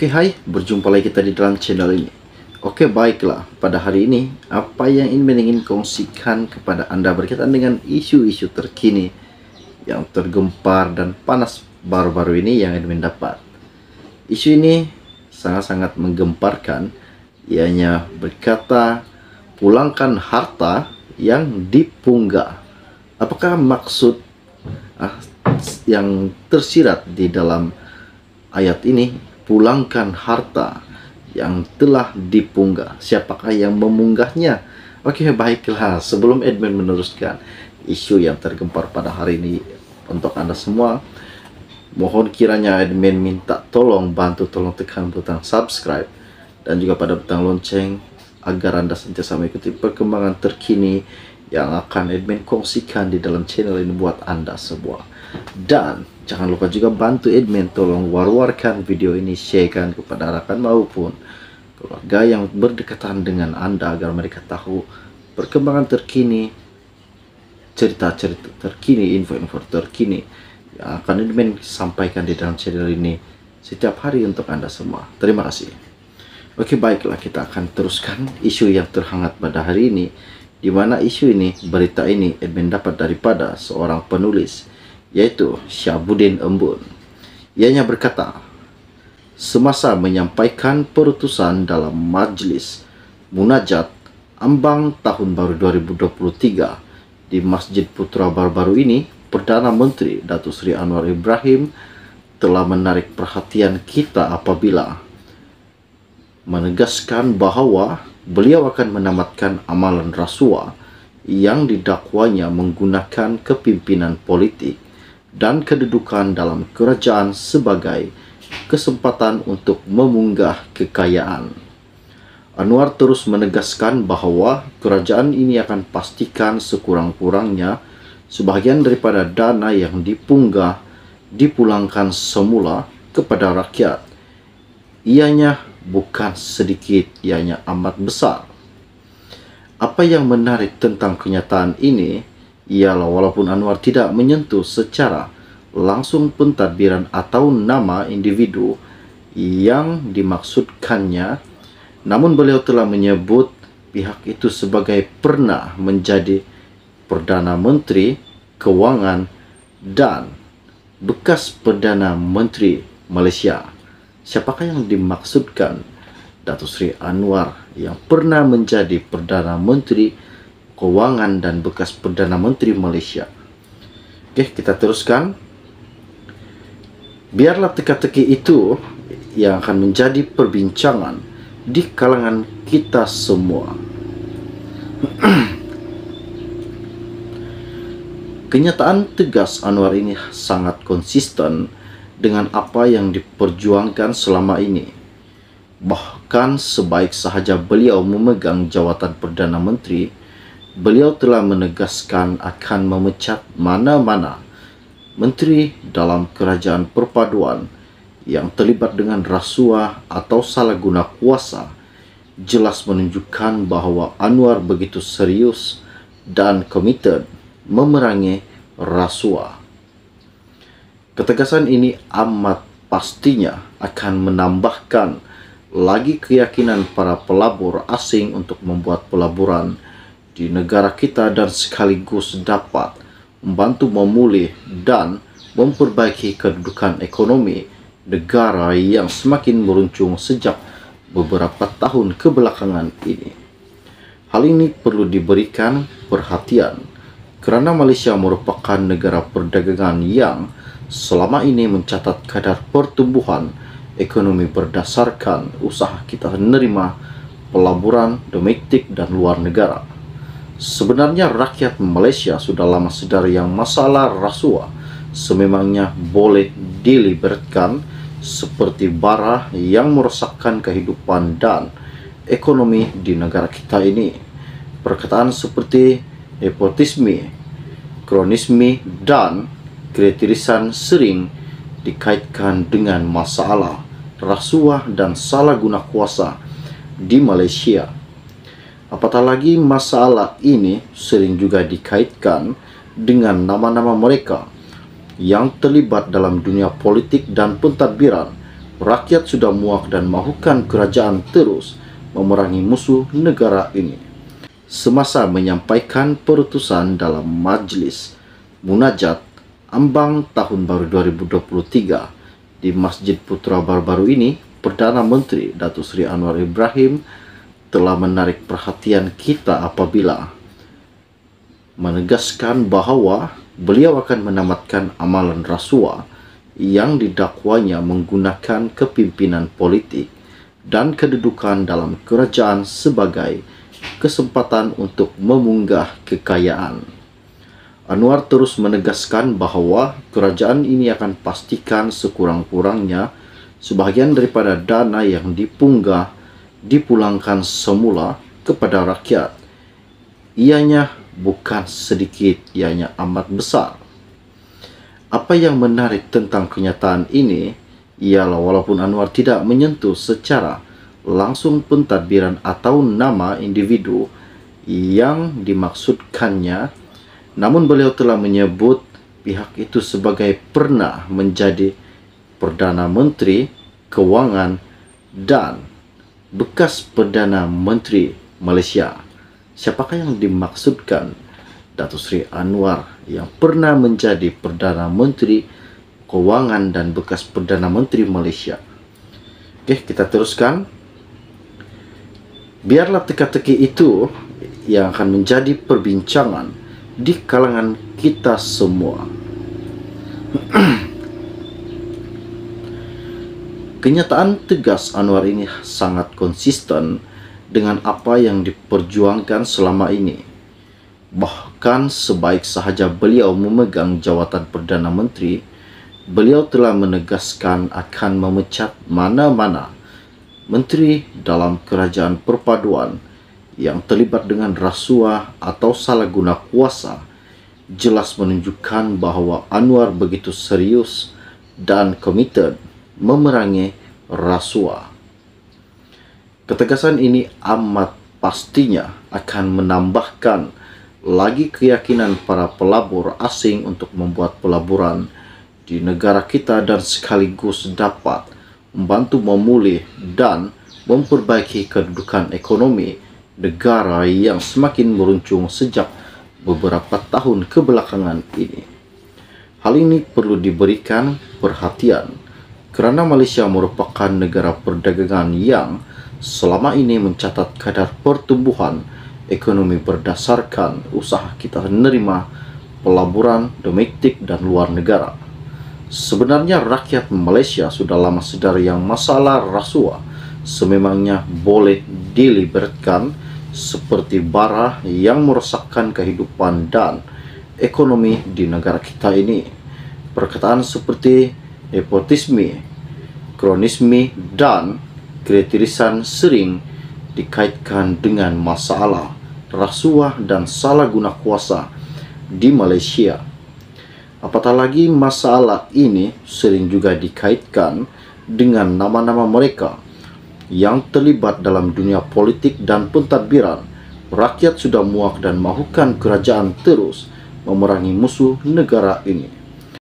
Oke, hai, berjumpa lagi kita di dalam channel ini. Oke, baiklah, pada hari ini apa yang ingin kongsikan kepada Anda berkaitan dengan isu-isu terkini yang tergempar dan panas baru-baru ini yang ingin dapat. Isu ini sangat-sangat menggemparkan. Ianya berkata, pulangkan harta yang dipunggah. Apakah maksud yang tersirat di dalam ayat ini? Pulangkan harta yang telah dipunggah. Siapakah yang memunggahnya? Oke, baiklah. Sebelum admin meneruskan isu yang tergempar pada hari ini untuk Anda semua, mohon kiranya admin minta tolong tekan butang subscribe dan juga pada butang lonceng agar Anda sentiasa mengikuti perkembangan terkini yang akan admin kongsikan di dalam channel ini buat Anda semua. Dan jangan lupa juga bantu admin tolong war-warkan video ini, sharekan kepada rakan maupun keluarga yang berdekatan dengan Anda agar mereka tahu perkembangan terkini, cerita-cerita terkini, info-info terkini yang akan admin sampaikan di dalam channel ini setiap hari untuk Anda semua. Terima kasih. Oke, baiklah, kita akan teruskan isu yang terhangat pada hari ini, di mana isu ini, berita ini admin dapat daripada seorang penulis, yaitu Syahabudin Embun. Ianya berkata, semasa menyampaikan perutusan dalam Majlis Munajat Ambang Tahun Baru 2023 di Masjid Putra baru-baru ini, Perdana Menteri Datuk Seri Anwar Ibrahim telah menarik perhatian kita apabila menegaskan bahawa beliau akan menamatkan amalan rasuah yang didakwanya menggunakan kepimpinan politik dan kedudukan dalam kerajaan sebagai kesempatan untuk memunggah kekayaan. Anwar terus menegaskan bahawa kerajaan ini akan pastikan sekurang-kurangnya sebahagian daripada dana yang dipunggah dipulangkan semula kepada rakyat. Ianya bukan sedikit, ianya amat besar. Apa yang menarik tentang kenyataan ini ialah walaupun Anwar tidak menyentuh secara langsung pentadbiran atau nama individu yang dimaksudkannya, namun beliau telah menyebut pihak itu sebagai pernah menjadi Perdana Menteri Kewangan dan bekas Perdana Menteri Malaysia. Siapakah yang dimaksudkan? Datuk Seri Anwar yang pernah menjadi Perdana Menteri Kewangan dan bekas Perdana Menteri Malaysia. Oke, kita teruskan. Biarlah teka-teki itu yang akan menjadi perbincangan di kalangan kita semua. Kenyataan tegas Anwar ini sangat konsisten dengan apa yang diperjuangkan selama ini. Bahkan sebaik sahaja beliau memegang jawatan Perdana Menteri, beliau telah menegaskan akan memecat mana-mana menteri dalam kerajaan perpaduan yang terlibat dengan rasuah atau salah guna kuasa, jelas menunjukkan bahawa Anwar begitu serius dan komited memerangi rasuah. Ketegasan ini amat pastinya akan menambahkan lagi keyakinan para pelabur asing untuk membuat pelaburan di negara kita dan sekaligus dapat membantu memulih dan memperbaiki kedudukan ekonomi negara yang semakin meruncung sejak beberapa tahun kebelakangan ini. Hal ini perlu diberikan perhatian kerana Malaysia merupakan negara perdagangan yang selama ini mencatat kadar pertumbuhan ekonomi berdasarkan usaha kita menerima pelaburan domestik dan luar negara. Sebenarnya rakyat Malaysia sudah lama sadar yang masalah rasuah sememangnya boleh dilibatkan seperti bara yang merosakkan kehidupan dan ekonomi di negara kita ini. Perkataan seperti nepotisme, kronisme, dan kreativitas sering dikaitkan dengan masalah rasuah dan salah guna kuasa di Malaysia. Apatah lagi masalah ini sering juga dikaitkan dengan nama-nama mereka yang terlibat dalam dunia politik dan pentadbiran Rakyat sudah muak dan mahukan kerajaan terus memerangi musuh negara ini. Semasa menyampaikan perutusan dalam Majlis Munajat Ambang Tahun Baru 2023 di Masjid Putra baru-baru ini, Perdana Menteri Datuk Seri Anwar Ibrahim telah menarik perhatian kita apabila menegaskan bahawa beliau akan menamatkan amalan rasuah yang didakwanya menggunakan kepimpinan politik dan kedudukan dalam kerajaan sebagai kesempatan untuk memunggah kekayaan. Anwar terus menegaskan bahawa kerajaan ini akan pastikan sekurang-kurangnya sebahagian daripada dana yang dipunggah dipulangkan semula kepada rakyat. Ianya bukan sedikit, ianya amat besar. Apa yang menarik tentang kenyataan ini ialah walaupun Anwar tidak menyentuh secara langsung pentadbiran atau nama individu yang dimaksudkannya, namun beliau telah menyebut pihak itu sebagai pernah menjadi Perdana Menteri Kewangan dan bekas Perdana Menteri Malaysia. Siapakah yang dimaksudkan? Datuk Seri Anwar yang pernah menjadi Perdana Menteri Kewangan dan bekas Perdana Menteri Malaysia. Oke, kita teruskan. Biarlah teka-teki itu yang akan menjadi perbincangan di kalangan kita semua. Kenyataan tegas Anwar ini sangat konsisten dengan apa yang diperjuangkan selama ini. Bahkan sebaik sahaja beliau memegang jawatan Perdana Menteri, beliau telah menegaskan akan memecat mana-mana menteri dalam kerajaan perpaduan yang terlibat dengan rasuah atau salah guna kuasa, jelas menunjukkan bahawa Anwar begitu serius dan komited memerangi rasuah. Ketegasan ini amat pastinya akan menambahkan lagi keyakinan para pelabur asing untuk membuat pelaburan di negara kita dan sekaligus dapat membantu memulih dan memperbaiki kedudukan ekonomi negara yang semakin meruncung sejak beberapa tahun kebelakangan ini. Hal ini perlu diberikan perhatian kerana Malaysia merupakan negara perdagangan yang selama ini mencatat kadar pertumbuhan ekonomi berdasarkan usaha kita menerima pelaburan domestik dan luar negara. Sebenarnya rakyat Malaysia sudah lama sedar yang masalah rasuah sememangnya boleh dilibatkan seperti bara yang merosakkan kehidupan dan ekonomi di negara kita ini. Perkataan seperti nepotisme, kronisme, dan klientelisme sering dikaitkan dengan masalah rasuah dan salah guna kuasa di Malaysia. Apatah lagi masalah ini sering juga dikaitkan dengan nama-nama mereka yang terlibat dalam dunia politik dan pentadbiran. Rakyat sudah muak dan mahukan kerajaan terus memerangi musuh negara ini.